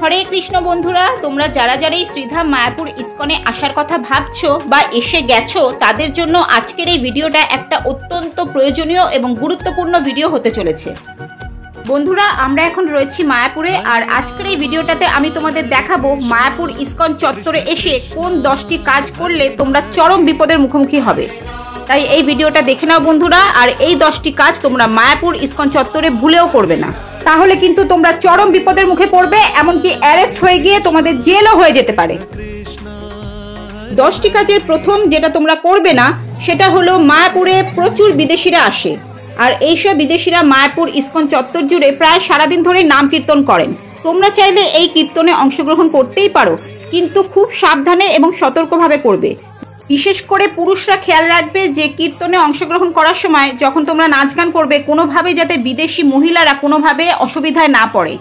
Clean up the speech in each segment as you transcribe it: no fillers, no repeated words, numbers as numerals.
হরে কৃষ্ণ বন্ধুরা, তোমরা যারা যারা এই শ্রীধাম মায়াপুর ইস্কনে আসার কথা ভাবছো বা এসে গেছো, তাদের জন্য আজকের এই ভিডিওটা একটা অত্যন্ত প্রয়োজনীয় এবং গুরুত্বপূর্ণ ভিডিও হতে চলেছে। বন্ধুরা, আমরা এখন রয়েছি মায়াপুরে, আর আজকের এই ভিডিওটাতে আমি তোমাদের দেখাবো মায়াপুর ইস্কন চত্বরে এসে কোন 10টি কাজ করলে তোমরা চরম বিপদের মুখোমুখি হবে। তাই এই ভিডিওটা দেখে নাও বন্ধুরা, আর এই 10টি কাজ তোমরা মায়াপুর ইস্কন চত্বরে ভুলেও করবে না, তাহলে কিন্তু তোমরা চরম বিপদের মুখে পড়বে, এমনকি অ্যারেস্ট হয়ে গিয়ে তোমাদের জেলও হয়ে যেতে পারে। 10টি কাজের প্রথম যেটা তোমরা করবে না সেটা হলো, মায়াপুরে প্রচুর বিদেশিরা আসে, আর এইসব বিদেশিরা মায়াপুর ইস্কন চত্বর জুড়ে প্রায় সারাদিন ধরে নাম কীর্তন করেন। তোমরা চাইলে এই কীর্তনে অংশগ্রহণ করতেই পারো, কিন্তু খুব সাবধানে এবং সতর্কভাবে করবে। বিশেষ করে পুরুষরা খেয়াল রাখবে যে কীর্তনে অংশগ্রহণ করার সময় যখন তোমরা নাচ গান করবে, কোনোভাবে যাতে বিদেশি মহিলারা কোনোভাবে অসুবিধায় না পড়ে,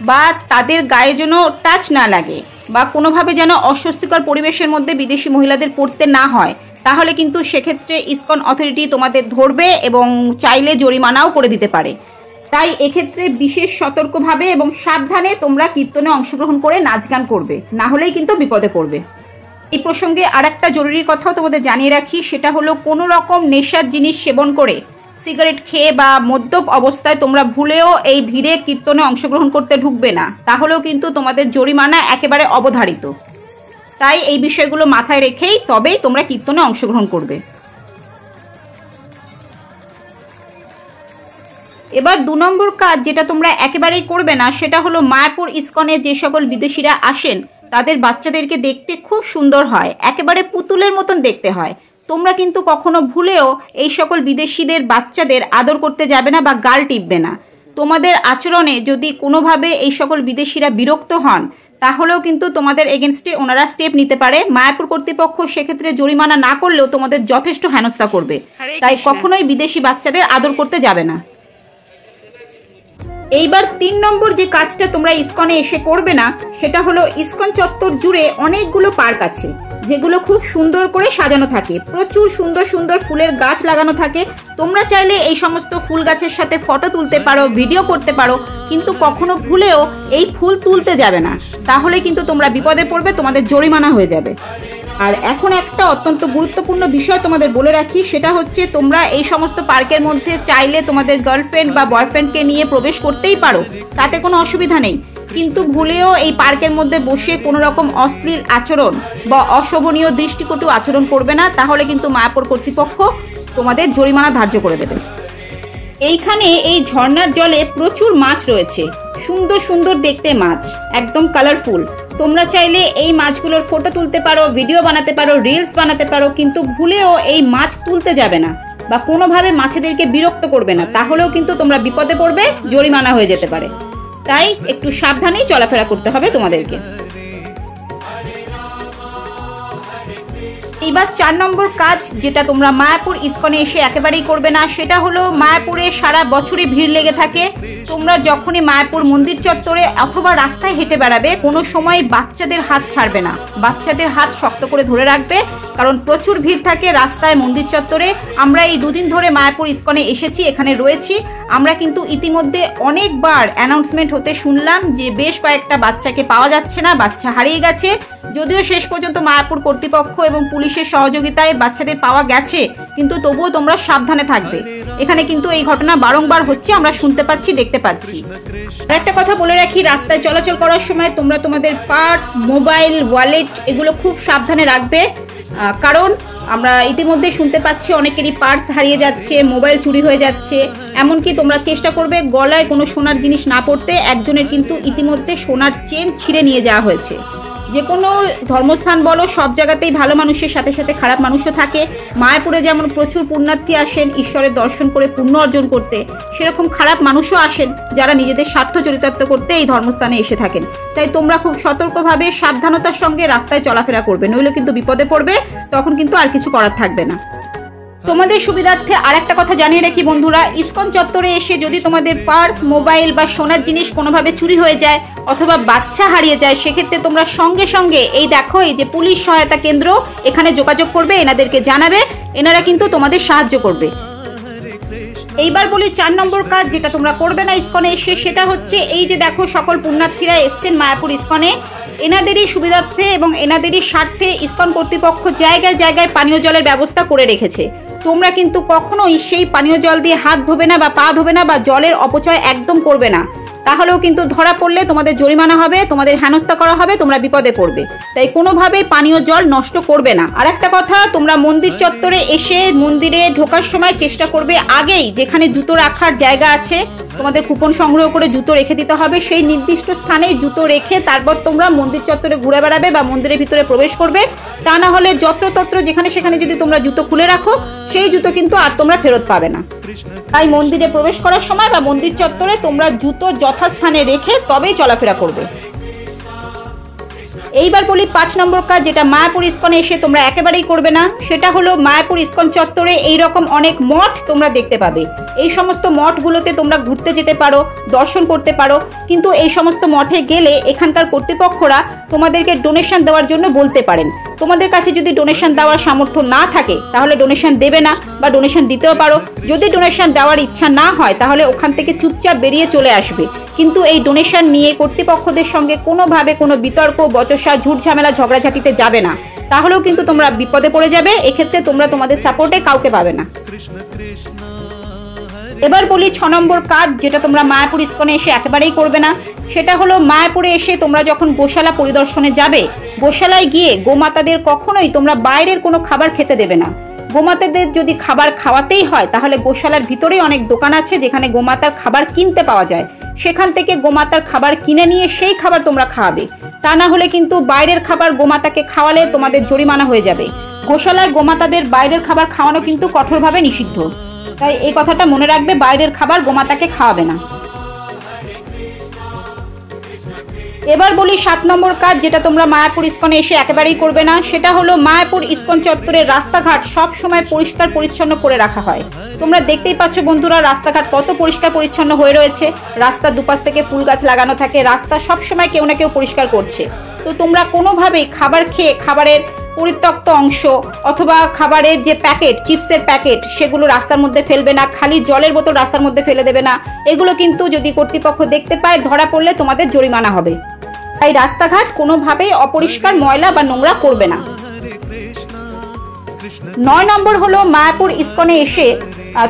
বা তাদের গায়ে যেন টাচ না লাগে, বা কোনোভাবে যেন অস্বস্তিকর পরিবেশের মধ্যে বিদেশি মহিলাদের পড়তে না হয়। তাহলে কিন্তু সেক্ষেত্রে ইস্কন অথরিটি তোমাদের ধরবে এবং চাইলে জরিমানাও করে দিতে পারে। তাই এক্ষেত্রে বিশেষ সতর্কভাবে এবং সাবধানে তোমরা কীর্তনে অংশগ্রহণ করে নাচ গান করবে, না হলেই কিন্তু বিপদে পড়বে। এই প্রসঙ্গে আর একটা জরুরি কথাও তোমাদের জানিয়ে রাখি, সেটা হলো কোনো রকম নেশার জিনিস সেবন করে, সিগারেট খেয়ে বা মদ্যপ অবস্থায় তোমরা ভুলেও এই ভিড়ে কীর্তনে অংশগ্রহণ করতে ঢুকবে না, তাহলেও কিন্তু তোমাদের জরিমানা একেবারে অবধারিত। তাই এই বিষয়গুলো মাথায় রেখেই তবেই তোমরা কীর্তনে অংশগ্রহণ করবে। এবার 2 নম্বর কাজ যেটা তোমরা একেবারেই করবে না, সেটা হলো মায়াপুর ইস্কনে যে সকল বিদেশিরা আসেন তাদের বাচ্চাদেরকে দেখতে খুব সুন্দর হয়, একেবারে পুতুলের মতন দেখতে হয়। তোমরা কিন্তু কখনো ভুলেও এই সকল বিদেশিদের বাচ্চাদের আদর করতে যাবে না বা গাল টিপবে না। তোমাদের আচরণে যদি কোনোভাবে এই সকল বিদেশিরা বিরক্ত হন, তাহলেও কিন্তু তোমাদের এগেনস্টে ওনারা স্টেপ নিতে পারে। মায়াপুর কর্তৃপক্ষ সেক্ষেত্রে জরিমানা না করলেও তোমাদের যথেষ্ট হেনস্থা করবে। তাই কখনোই বিদেশি বাচ্চাদের আদর করতে যাবে না। এইবার 3 নম্বর যে কাজটা তোমরা ইস্কনে এসে করবে না, সেটা হলো ইস্কন চত্বর জুড়ে অনেকগুলো পার্ক আছে, যেগুলো খুব সুন্দর করে সাজানো থাকে, প্রচুর সুন্দর সুন্দর ফুলের গাছ লাগানো থাকে। তোমরা চাইলে এই সমস্ত ফুল গাছের সাথে ফটো তুলতে পারো, ভিডিও করতে পারো, কিন্তু কখনো ভুলেও এই ফুল তুলতে যাবে না, তাহলে কিন্তু তোমরা বিপদে পড়বে, তোমাদের জরিমানা হয়ে যাবে। আর এখন একটা অত্যন্ত গুরুত্বপূর্ণ বিষয় তোমাদের বলে রাখি, সেটা হচ্ছে তোমরা এই সমস্ত পার্কের মধ্যে চাইলে তোমাদের গার্লফ্রেন্ড বা বয়ফ্রেন্ডকে নিয়ে প্রবেশ করতেই পারো, তাতে কোনো অসুবিধা নেই, কিন্তু ভুলেও এই পার্কের মধ্যে বসে কোনো রকম অশ্লীল আচরণ বা অশোভনীয় দৃষ্টিকটু আচরণ করবে না, তাহলে কিন্তু মায়াপুর কর্তৃপক্ষ তোমাদের জরিমানা ধার্য করে দেবে। এইখানে এই ঝর্ণার জলে প্রচুর মাছ রয়েছে, সুন্দর সুন্দর দেখতে মাছ, একদম কালারফুল। তোমরা চাইলে এই মাছগুলোর ফটো তুলতে পারো, ভিডিও বানাতে পারো, রিলস বানাতে পারো, কিন্তু ভুলেও এই মাছ তুলতে যাবে না বা কোনোভাবে মাছেদেরকে বিরক্ত করবে না, তাহলেও কিন্তু তোমরা বিপদে পড়বে, জরিমানা হয়ে যেতে পারে। তাই একটু সাবধানেই চলাফেরা করতে হবে তোমাদেরকে। এইবার 4 নম্বর কাজ যেটা তোমরা মায়াপুর ইস্কনে এসে একেবারেই করবে না, সেটা হলো মায়াপুরে সারা বছরই ভিড় লেগে থাকে। তোমরা যখনই মায়াপুর মন্দির চত্বরে অথবা রাস্তায় হেঁটে বেড়াবে, কোনো সময় বাচ্চাদের হাত ছাড়বে না, বাচ্চাদের হাত শক্ত করে ধরে রাখবে, কারণ প্রচুর ভিড় থাকে রাস্তায়, মন্দির চত্বরে। আমরা এই 2 দিন ধরে মায়াপুর ইস্কনে এসেছি, এখানে রয়েছি, আমরা কিন্তু ইতিমধ্যে অনেকবার অ্যানাউন্সমেন্ট হতে শুনলাম যে বেশ কয়েকটা বাচ্চাকে পাওয়া যাচ্ছে না, বাচ্চা হারিয়ে গেছে। যদিও শেষ পর্যন্ত মায়াপুর কর্তৃপক্ষ এবং পুলিশের সহযোগিতায় বাচ্চাদের পাওয়া গেছে, কিন্তু তবুও তোমরা সাবধানে থাকবে। এখানে কিন্তু এই ঘটনা বারংবার হচ্ছে, আমরা শুনতে পাচ্ছি, দেখতে পাচ্ছি। আর একটা কথা বলে রাখি, রাস্তায় চলাচল করার সময় তোমরা তোমাদের পার্স, মোবাইল, ওয়ালেট এগুলো খুব সাবধানে রাখবে, কারণ আমরা ইতিমধ্যে শুনতে পাচ্ছি অনেকেরই পার্স হারিয়ে যাচ্ছে, মোবাইল চুরি হয়ে যাচ্ছে। এমনকি তোমরা চেষ্টা করবে গলায় কোনো সোনার জিনিস না পড়তে। একজনের কিন্তু ইতিমধ্যে সোনার চেন ছিঁড়ে নিয়ে যাওয়া হয়েছে। যে কোনো ধর্মস্থান বলো, সব জায়গাতেই ভালো মানুষের সাথে সাথে খারাপ মানুষও থাকে। মায়াপুরে যেমন প্রচুর পুণ্যার্থী আসেন ঈশ্বরের দর্শন করে পুণ্য অর্জন করতে, সেরকম খারাপ মানুষও আসেন যারা নিজেদের স্বার্থ চরিতার্থ করতে এই ধর্মস্থানে এসে থাকেন। তাই তোমরা খুব সতর্কভাবে সাবধানতার সঙ্গে রাস্তায় চলাফেরা করবে, নইলে কিন্তু বিপদে পড়বে, তখন কিন্তু আর কিছু করার থাকবে না। তোমাদের সুবিধার্থে আর একটা কথা জানিয়ে রাখি বন্ধুরা, ইস্কন চত্বরে এসে যদি তোমাদের পার্স, মোবাইল বা সোনার জিনিস কোনোভাবে চুরি হয়ে যায় অথবা বাচ্চা হারিয়ে যায়, সেক্ষেত্রে তোমরা সঙ্গে সঙ্গে এই দেখো, এই যে পুলিশ সহায়তা কেন্দ্র, এখানে যোগাযোগ করবে, এনাদেরকে জানাবে, এনারা কিন্তু তোমাদের সাহায্য করবে। এইবার বলি 4 নম্বর কাজ যেটা তোমরা করবে না ইসকনে এসে, সেটা হচ্ছে এই যে দেখো সকল পুণ্যার্থীরা এসছেন মায়াপুর ইসকনে, এনাদেরই সুবিধার্থে এবং এনাদেরই স্বার্থে ইসকন কর্তৃপক্ষ জায়গায় জায়গায় পানীয় জলের ব্যবস্থা করে রেখেছে। তোমরা কিন্তু কখনোই সেই পানীয় জল দিয়ে হাত ধোবে না বা পা ধোবে না বা জলের অপচয় একদম করবে না, তাহলেও কিন্তু ধরা পড়লে তোমাদের জরিমানা হবে, তোমাদের হেনস্থা করা হবে, তোমরা বিপদে পড়বে। তাই কোনোভাবেই পানীয় জল নষ্ট করবে না। আর একটা কথা, তোমরা মন্দির চত্বরে এসে মন্দিরে ঢোকার সময় চেষ্টা করবে আগেই যেখানে জুতো রাখার জায়গা আছে তোমাদের কুপন সংগ্রহ করে জুতো রেখে দিতে হবে, সেই নির্দিষ্ট স্থানে জুতো রেখে তারপর তোমরা মন্দির চত্বরে ঘুরে বেড়াবে বা মন্দিরের ভিতরে প্রবেশ করবে। তা না হলে যত্রতত্র যেখানে সেখানে যদি তোমরা জুতো খুলে রাখো সেই জুতো কিন্তু আর তোমরা ফেরত পাবে না। তাই মন্দিরে প্রবেশ করার সময় বা মন্দির চত্বরে তোমরা জুতো যথাস্থানে রেখে তবেই চলাফেরা করবে। এইবার বলি 5 নম্বর কাজ যেটা মায়াপুর ইসকনে এসে তোমরা একেবারেই করবে না, সেটা হলো মায়াপুর ইসকন চত্বরে এইরকম অনেক মঠ তোমরা দেখতে পাবে। এই সমস্ত মঠগুলোতে তোমরা ঘুরতে যেতে পারো, দর্শন করতে পারো, কিন্তু এই সমস্ত মঠে গেলে এখানকার কর্তৃপক্ষরা তোমাদেরকে ডোনেশন দেওয়ার জন্য বলতে পারেন। তোমাদের কাছে যদি ডোনেশন দেওয়ার সামর্থ্য না থাকে তাহলে ডোনেশন দেবে না বা ডোনেশন দিতেও পারো। যদি ডোনেশন দেওয়ার ইচ্ছা না হয় তাহলে ওখান থেকে চুপচাপ বেরিয়ে চলে আসবে। কিন্তু এই ডোনেশন নিয়ে কর্তৃপক্ষদের সঙ্গে কোনোভাবে কোনো বিতর্ক, বচসা, ঝুট ঝামেলা, ঝগড়াঝাটিতে যাবে না, তাহলেও কিন্তু তোমরা বিপদে পড়ে যাবে। এক্ষেত্রে তোমরা তোমাদের সাপোর্টে কাউকে পাবে না। এবার বলি 6 নম্বর কাজ যেটা তোমরা মায়াপুর ইসকনে এসে একেবারেই করবে না, সেটা হলো মায়াপুরে এসে তোমরা যখন গোশালা পরিদর্শনে যাবে, গোশালায় গিয়ে গোমাতাদের কখনোই তোমরা বাইরের কোনো খাবার খেতে দেবে না। গোমাতাদের যদি খাবার খাওয়াতেই হয় তাহলে গোশালার ভিতরেই অনেক দোকান আছে যেখানে গোমাতার খাবার কিনতে পাওয়া যায়, সেখান থেকে গোমাতার খাবার কিনে নিয়ে সেই খাবার তোমরা খাওয়াবে। তা না হলে কিন্তু বাইরের খাবার গোমাতাকে খাওয়ালে তোমাদের জরিমানা হয়ে যাবে। গোশালায় গোমাতাদের বাইরের খাবার খাওয়ানো কিন্তু কঠোরভাবে নিষিদ্ধ, তাই এই কথাটা মনে রাখবে, বাইরের খাবার গোমাতাকে খাওয়াবে না। এবার বলি 7 নম্বর কাজ যেটা তোমরা মায়াপুর ইসকনে এসে একেবারেই করবে না, সেটা হলো মায়াপুর ইসকন চত্বরের রাস্তাঘাট সব সময় পরিষ্কার পরিচ্ছন্ন করে রাখা হয়। তোমরা দেখতেই পাচ্ছ বন্ধুরা, রাস্তাঘাট কত পরিষ্কার পরিচ্ছন্ন হয়ে রয়েছে, রাস্তার দুপাশ থেকে ফুল গাছ লাগানো থাকে, রাস্তা সব সময় কেউ না কেউ পরিষ্কার করছে। তো তোমরা কোনোভাবেই খাবার খেয়ে খাবারের পরিত্যক্ত অংশ অথবা খাবারের যে প্যাকেট, চিপসের প্যাকেট, সেগুলো রাস্তার মধ্যে ফেলবে না, খালি জলের বোতল রাস্তার মধ্যে ফেলে দেবে না। এগুলো কিন্তু যদি কর্তৃপক্ষ দেখতে পায়, ধরা পড়লে তোমাদের জরিমানা হবে। তাই রাস্তাঘাট কোনোভাবেই অপরিষ্কার, ময়লা বা নোংরা করবে না। 9 নম্বর হলো মায়াপুর ইসকনে এসে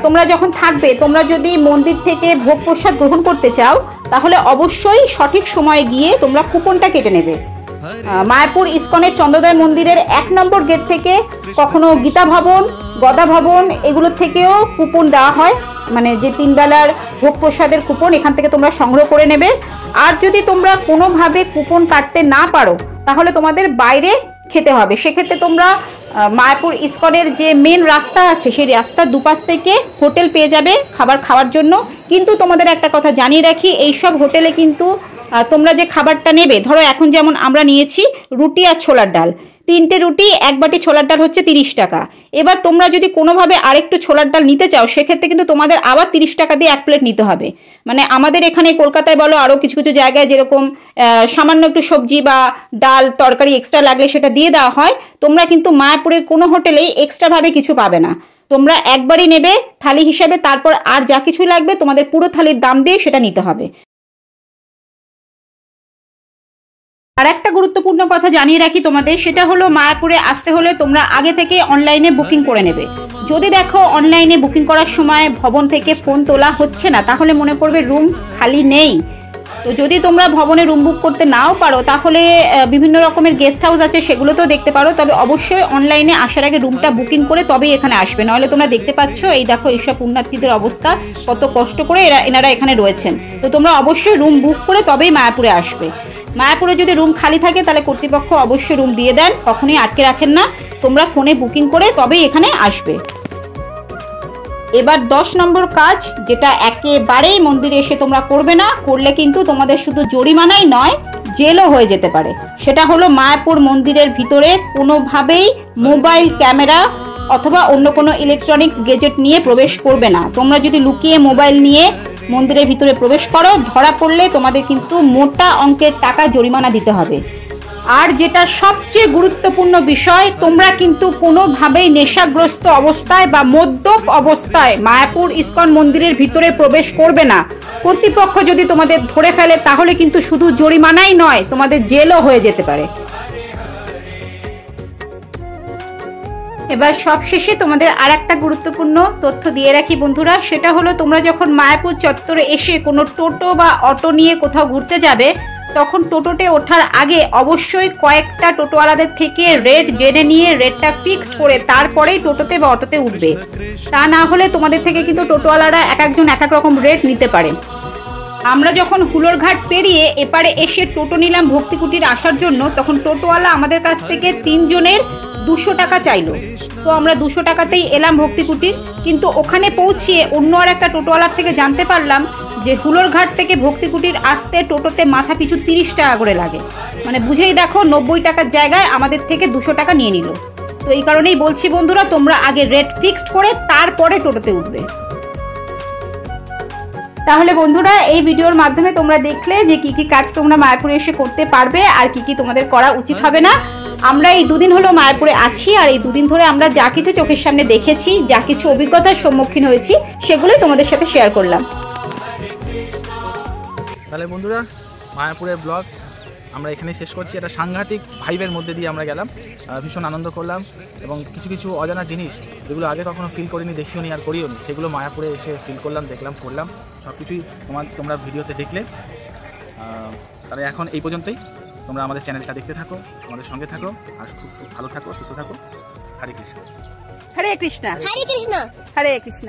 তোমরা যখন থাকবে, তোমরা যদি মন্দির থেকে ভোগ প্রসাদ গ্রহণ করতে চাও তাহলে অবশ্যই সঠিক সময়ে গিয়ে তোমরা কুপনটা কেটে নেবে। মায়াপুর ইসকনের চন্দ্রোদয় মন্দিরের 1 নম্বর গেট থেকে, কখনো গীতা ভবন, গদা ভবন, এগুলো থেকেও কুপন দেওয়া হয়, মানে যে 3 বেলার ভোগ প্রসাদের কুপন এখান থেকে তোমরা সংগ্রহ করে নেবে। আর যদি তোমরা কোনোভাবে কুপন কাটতে না পারো তাহলে তোমাদের বাইরে খেতে হবে। সেক্ষেত্রে তোমরা মায়াপুর ইসকনের যে মেন রাস্তা আছে সেই রাস্তার দুপাশ থেকে হোটেল পেয়ে যাবে খাবার খাওয়ার জন্য। কিন্তু তোমাদের একটা কথা জানিয়ে রাখি, এইসব হোটেলে কিন্তু তোমরা যে খাবারটা নেবে, ধরো এখন যেমন আমরা নিয়েছি রুটি আর ছোলার ডাল, 3টে রুটি 1 বাটি ছোলার ডাল হচ্ছে 30 টাকা। এবার তোমরা যদি কোনোভাবে আরেকটু ছোলার ডাল নিতে চাও সেক্ষেত্রে কিন্তু তোমাদের আবার 30 টাকা দিয়ে 1 প্লেট নিতে হবে। মানে আমাদের এখানে কলকাতায় বলো আরও কিছু কিছু জায়গায় যেরকম সামান্য একটু সবজি বা ডাল তরকারি এক্সট্রা লাগলে সেটা দিয়ে দেওয়া হয়, তোমরা কিন্তু মায়াপুরের কোনো হোটেলেই এক্সট্রাভাবে কিছু পাবে না। তোমরা একবারই নেবে থালি হিসাবে, তারপর আর যা কিছু লাগবে তোমাদের পুরো থালির দাম দিয়ে সেটা নিতে হবে। আর একটা গুরুত্বপূর্ণ কথা জানিয়ে রাখি তোমাদের, সেটা হলো মায়াপুরে আসতে হলে তোমরা আগে থেকে অনলাইনে বুকিং করে নেবে। যদি দেখো অনলাইনে বুকিং করার সময় ভবন থেকে ফোন তোলা হচ্ছে না তাহলে মনে করবে রুম খালি নেই। তো যদি তোমরা ভবনে রুম বুক করতে নাও পারো তাহলে বিভিন্ন রকমের গেস্ট হাউস আছে, সেগুলোতেও দেখতে পারো। তবে অবশ্যই অনলাইনে আসার আগে রুমটা বুকিং করে তবেই এখানে আসবে, নাহলে তোমরা দেখতে পাচ্ছ এই দেখো এইসব পুণ্যার্থীদের অবস্থা, কত কষ্ট করে এনারা এখানে রয়েছেন। তো তোমরা অবশ্যই রুম বুক করে তবেই মায়াপুরে আসবে। মায়াপুরে যদি রুম খালি থাকে তাহলে কর্তৃপক্ষ অবশ্যই রুম দিয়ে দেন, কখনোই আটকে রাখেন না। তোমরা ফোনে বুকিং করে তবেই এখানে আসবে। এবার 10 নম্বর কাজ যেটা একেবারেই মন্দিরে এসে তোমরা করবে না, করলে কিন্তু তোমাদের শুধু জরিমানাই নয় জেলও হয়ে যেতে পারে। সেটা হলো মায়াপুর মন্দিরের ভিতরে কোনোভাবেই মোবাইল ক্যামেরা অথবা অন্য কোনো ইলেকট্রনিক্স গেজেট নিয়ে প্রবেশ করবে না। তোমরা যদি লুকিয়ে মোবাইল নিয়ে মন্দিরের ভিতরে প্রবেশ করো, ধরা পড়লে তোমাদের কিন্তু মোটা অঙ্কের টাকা জরিমানা দিতে হবে। আর যেটা সবচেয়ে গুরুত্বপূর্ণ বিষয়, তোমরা কিন্তু কোনোভাবেই নেশাগ্রস্ত অবস্থায় বা মদ্যপ অবস্থায় মায়াপুর ইসকন মন্দিরের ভিতরে প্রবেশ করবে না। কর্তৃপক্ষ যদি তোমাদের ধরে ফেলে তাহলে কিন্তু শুধু জরিমানাই নয়, তোমাদের জেলও হয়ে যেতে পারে। এবার সবশেষে তোমাদের আর একটা গুরুত্বপূর্ণ তথ্য দিয়ে রাখি বন্ধুরা, সেটা হলো তোমরা যখন মায়াপুর চত্বরে এসে কোনো টোটো বা অটো নিয়ে কোথাও ঘুরতে যাবে, তখন টোটোতে ওঠার আগে অবশ্যই কয়েকটা টোটোওয়ালাদের থেকে রেট জেনে নিয়ে রেটটা ফিক্সড করে তারপরেই টোটোতে বা অটোতে উঠবে। তা না হলে তোমাদের থেকে কিন্তু টোটোওয়ালারা এক একজন এক এক রকম রেট নিতে পারে। আমরা যখন হুলোর ঘাট পেরিয়ে এপারে এসে টোটো নিলাম ভক্তিকুটির আসার জন্য, তখন টোটোওয়ালা আমাদের কাছ থেকে 3 জনের 200 টাকা চাইলো। তো আমরা 200 টাকাতেই এলাম ভক্তিকুটির। কিন্তু ওখানে পৌঁছিয়ে অন্য আর একটা টোটোওয়ালার থেকে জানতে পারলাম যে হুলোর ঘাট থেকে ভক্তিকুটির আসতে টোটোতে মাথা পিছু 30 টাকা করে লাগে। মানে বুঝেই দেখো, 90 টাকার জায়গায় আমাদের থেকে 200 টাকা নিয়ে নিল। তো এই কারণেই বলছি বন্ধুরা, তোমরা আগে রেট ফিক্সড করে তারপরে টোটোতে উঠবে। তাহলে বন্ধুরা, এই ভিডিওর মাধ্যমে তোমরা দেখলে যে কি কি কাজ তোমরা মায়াপুরে এসে করতে পারবে আর কি কি তোমাদের করা উচিত হবে না। আমরা এই 2 দিন হলো মায়াপুরে আছি, আর এই 2 দিন ধরে আমরা যা কিছু চোখের সামনে দেখেছি, যা কিছু অভিজ্ঞতার সম্মুখীন হয়েছি, সেগুলোই তোমাদের সাথে শেয়ার করলাম। তাহলে বন্ধুরা, মায়াপুরের ব্লগ আমরা এখানে শেষ করছি। একটা সাংঘাতিক ভাইবের মধ্যে দিয়ে আমরা গেলাম, ভীষণ আনন্দ করলাম এবং কিছু কিছু অজানা জিনিস যেগুলো আগে কখনো ফিল করিনি, দেখিও নি আর করিও নি, সেগুলো মায়াপুরে এসে ফিল করলাম, দেখলাম, করলাম। সব কিছুই তোমরা ভিডিওতে দেখলে। তাহলে এখন এই পর্যন্তই। তোমরা আমাদের চ্যানেলটা দেখতে থাকো, আমাদের সঙ্গে থাকো, আর খুব ভালো থাকো, সুস্থ থাকো। হরে কৃষ্ণ, হরে কৃষ্ণ, হরে কৃষ্ণ, হরে কৃষ্ণ।